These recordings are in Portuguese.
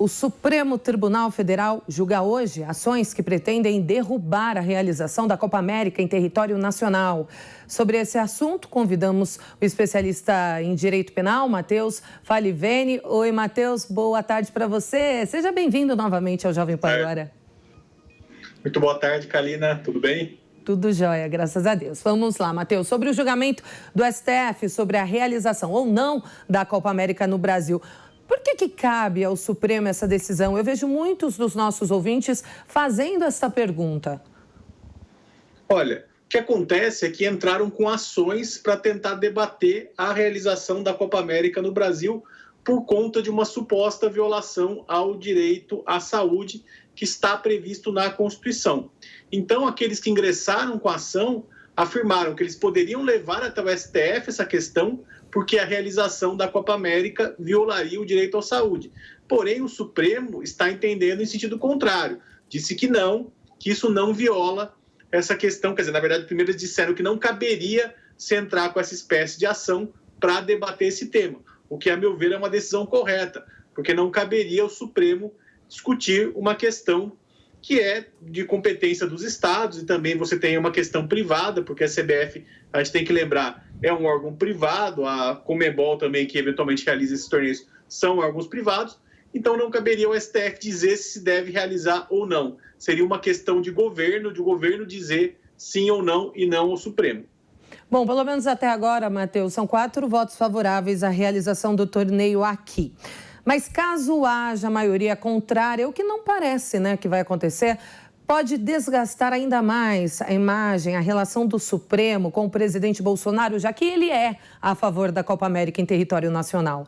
O Supremo Tribunal Federal julga hoje ações que pretendem derrubar a realização da Copa América em território nacional. Sobre esse assunto, convidamos o especialista em Direito Penal, Matheus Falivene. Oi, Matheus, boa tarde para você. Seja bem-vindo novamente ao Jovem Pan Agora. Muito boa tarde, Kalina. Tudo bem? Tudo jóia, graças a Deus. Vamos lá, Matheus. Sobre o julgamento do STF sobre a realização ou não da Copa América no Brasil. Por que cabe ao Supremo essa decisão? Eu vejo muitos dos nossos ouvintes fazendo essa pergunta. Olha, o que acontece é que entraram com ações para tentar debater a realização da Copa América no Brasil por conta de uma suposta violação ao direito à saúde que está previsto na Constituição. Então, aqueles que ingressaram com a ação afirmaram que eles poderiam levar até o STF essa questão porque a realização da Copa América violaria o direito à saúde. Porém, o Supremo está entendendo em sentido contrário. Disse que não, que isso não viola essa questão. Quer dizer, na verdade, primeiro eles disseram que não caberia se entrar com essa espécie de ação para debater esse tema, o que, a meu ver, é uma decisão correta, porque não caberia ao Supremo discutir uma questão que é de competência dos estados, e também você tem uma questão privada, porque a CBF, a gente tem que lembrar, é um órgão privado, a Conmebol também, que eventualmente realiza esses torneios, são órgãos privados, então não caberia ao STF dizer se deve realizar ou não. Seria uma questão de governo dizer sim ou não, e não ao Supremo. Bom, pelo menos até agora, Matheus, são 4 votos favoráveis à realização do torneio aqui. Mas caso haja maioria contrária, o que não parece, que vai acontecer, pode desgastar ainda mais a imagem, a relação do Supremo com o presidente Bolsonaro, já que ele é a favor da Copa América em território nacional.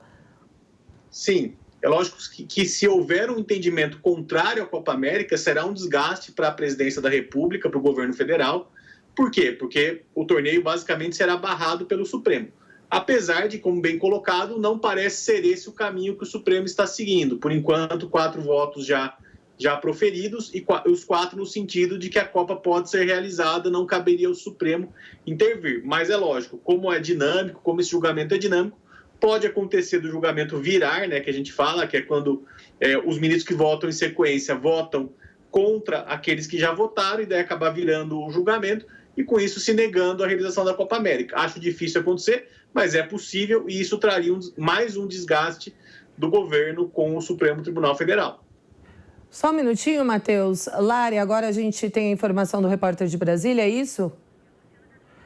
Sim, é lógico que se houver um entendimento contrário à Copa América, será um desgaste para a presidência da República, para o governo federal. Por quê? Porque o torneio basicamente será barrado pelo Supremo. Apesar de, como bem colocado, não parece ser esse o caminho que o Supremo está seguindo. Por enquanto, 4 votos já proferidos e os 4 no sentido de que a Copa pode ser realizada, não caberia ao Supremo intervir. Mas é lógico, como é dinâmico, como esse julgamento é dinâmico, pode acontecer do julgamento virar, que a gente fala, que é quando os ministros que votam em sequência votam contra aqueles que já votaram e daí acabar virando o julgamento e com isso se negando a realização da Copa América. Acho difícil acontecer, mas é possível e isso traria mais um desgaste do governo com o Supremo Tribunal Federal. Só um minutinho, Matheus. Lari, agora a gente tem a informação do repórter de Brasília, é isso?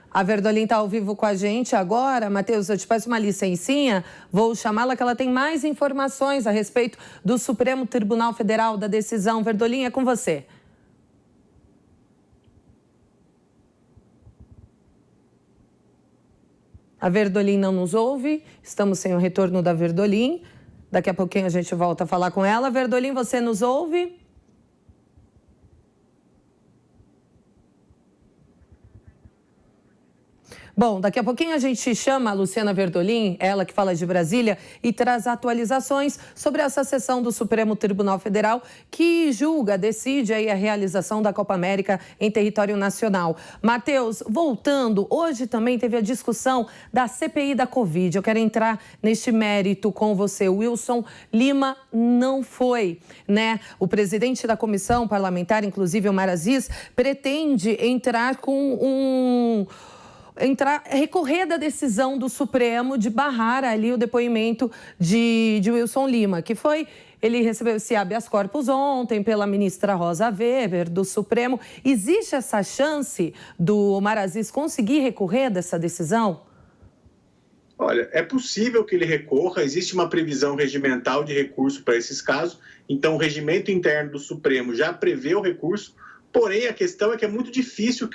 A Verdolim está ao vivo com a gente agora. Matheus, eu te peço uma licencinha, vou chamá-la que ela tem mais informações a respeito do Supremo Tribunal Federal, da decisão. Verdolim, é com você. A Verdolim não nos ouve, estamos sem o retorno da Verdolim. Daqui a pouquinho a gente volta a falar com ela. Verdolim, você nos ouve? Bom, daqui a pouquinho a gente chama a Luciana Verdolim, ela que fala de Brasília, e traz atualizações sobre essa sessão do Supremo Tribunal Federal que julga, decide aí a realização da Copa América em território nacional. Matheus, voltando, hoje também teve a discussão da CPI da Covid. Eu quero entrar neste mérito com você. O Wilson Lima não foi, O presidente da comissão parlamentar, inclusive o Aziz, pretende entrar com recorrer da decisão do Supremo de barrar ali o depoimento de Wilson Lima, que foi, ele recebeu esse habeas corpus ontem pela ministra Rosa Weber do Supremo. Existe essa chance do Aziz conseguir recorrer dessa decisão? Olha, é possível que ele recorra, existe uma previsão regimental de recurso para esses casos, então o regimento interno do Supremo já prevê o recurso. Porém, a questão é que é muito difícil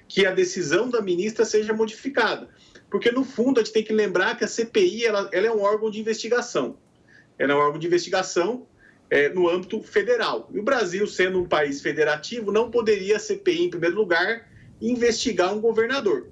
que a decisão da ministra seja modificada. Porque, no fundo, a gente tem que lembrar que a CPI ela é um órgão de investigação. Ela é um órgão de investigação no âmbito federal. E o Brasil, sendo um país federativo, não poderia a CPI, em primeiro lugar, investigar um governador.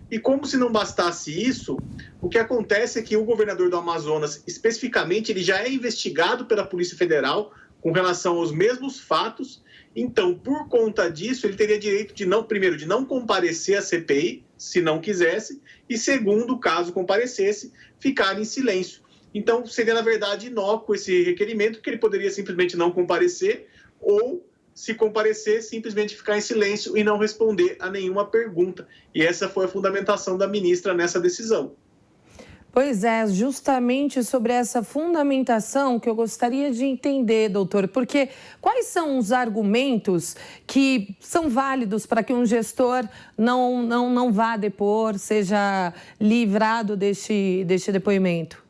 E como se não bastasse isso, o que acontece é que o governador do Amazonas, especificamente, ele já é investigado pela Polícia Federal com relação aos mesmos fatos. Então, por conta disso, ele teria direito de primeiro, de não comparecer à CPI, se não quisesse, e segundo, caso comparecesse, ficar em silêncio. Então, seria, na verdade, inócuo esse requerimento, que ele poderia simplesmente não comparecer ou, se comparecer, simplesmente ficar em silêncio e não responder a nenhuma pergunta. E essa foi a fundamentação da ministra nessa decisão. Pois é, justamente sobre essa fundamentação que eu gostaria de entender, doutor, porque quais são os argumentos que são válidos para que um gestor não vá depor, seja livrado deste depoimento?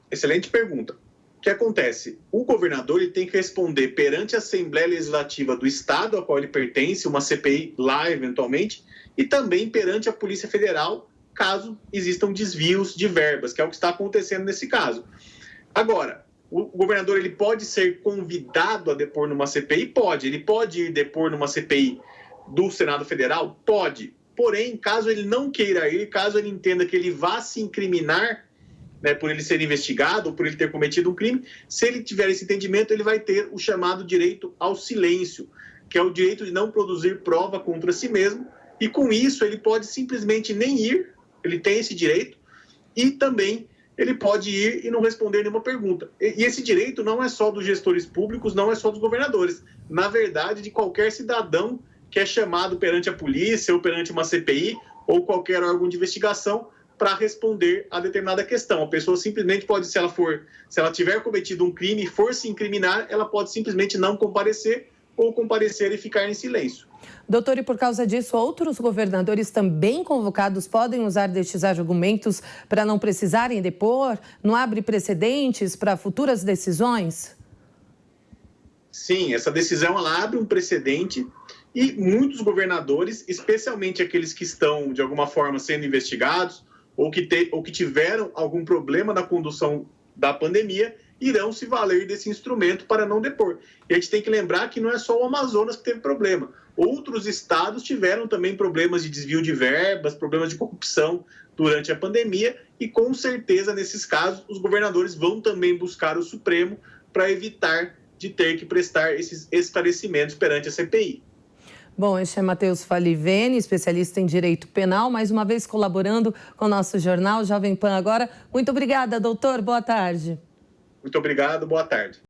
Excelente pergunta. O que acontece? O governador ele tem que responder perante a Assembleia Legislativa do Estado a qual ele pertence, uma CPI lá eventualmente, e também perante a Polícia Federal, caso existam desvios de verbas, que é o que está acontecendo nesse caso. Agora, o governador ele pode ser convidado a depor numa CPI? Pode. Ele pode ir depor numa CPI do Senado Federal? Pode. Porém, caso ele não queira ir, caso ele entenda que ele vá se incriminar, né, por ele ser investigado ou por ele ter cometido um crime, se ele tiver esse entendimento, ele vai ter o chamado direito ao silêncio, que é o direito de não produzir prova contra si mesmo, e com isso ele pode simplesmente nem ir, ele tem esse direito, e também ele pode ir e não responder nenhuma pergunta. E esse direito não é só dos gestores públicos, não é só dos governadores, na verdade de qualquer cidadão que é chamado perante a polícia ou perante uma CPI ou qualquer órgão de investigação para responder a determinada questão. A pessoa simplesmente pode, se ela tiver cometido um crime e for se incriminar, ela pode simplesmente não comparecer ou comparecer e ficar em silêncio. Doutor, e por causa disso, outros governadores também convocados podem usar destes argumentos para não precisarem depor? Não abre precedentes para futuras decisões? Sim, essa decisão ela abre um precedente e muitos governadores, especialmente aqueles que estão, de alguma forma, sendo investigados ou que tiveram algum problema na condução da pandemia, irão se valer desse instrumento para não depor. E a gente tem que lembrar que não é só o Amazonas que teve problema. Outros estados tiveram também problemas de desvio de verbas, problemas de corrupção durante a pandemia e, com certeza, nesses casos, os governadores vão também buscar o Supremo para evitar de ter que prestar esses esclarecimentos perante a CPI. Bom, este é Matheus Falivene, especialista em direito penal, mais uma vez colaborando com o nosso jornal Jovem Pan Agora. Muito obrigada, doutor. Boa tarde. Muito obrigado. Boa tarde.